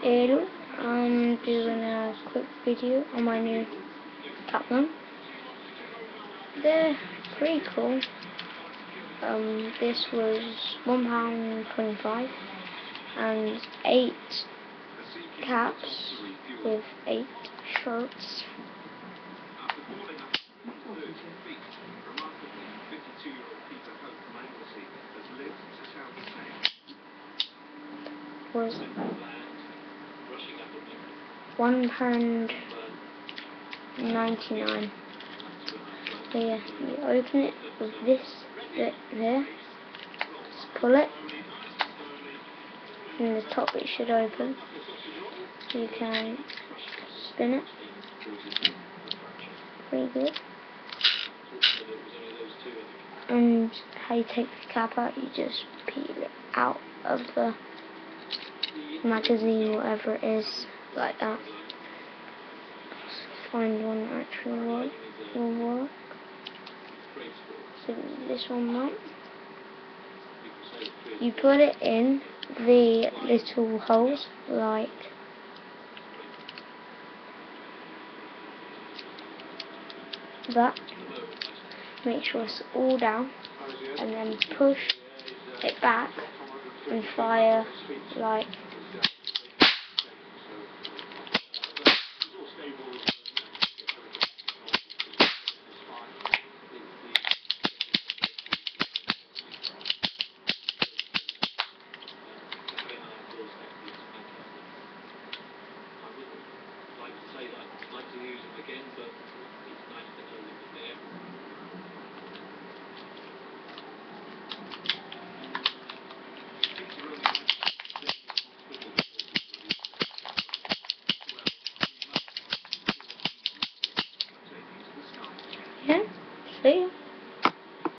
Hello, I'm doing a quick video on my new Kaplan. They're pretty cool. This was £1.25 and 8 caps with 8 shirts. Was £1.99. So yeah, you open it with this bit there. Just pull it. In the top it should open. So you can spin it. Pretty good. And how you take the cap out, you just peel it out of the magazine, whatever it is, like that. Let's find one that actually will work. So this one might. You put it in the little holes, like that. Make sure it's all down, and then push it back and fire like yeah, see?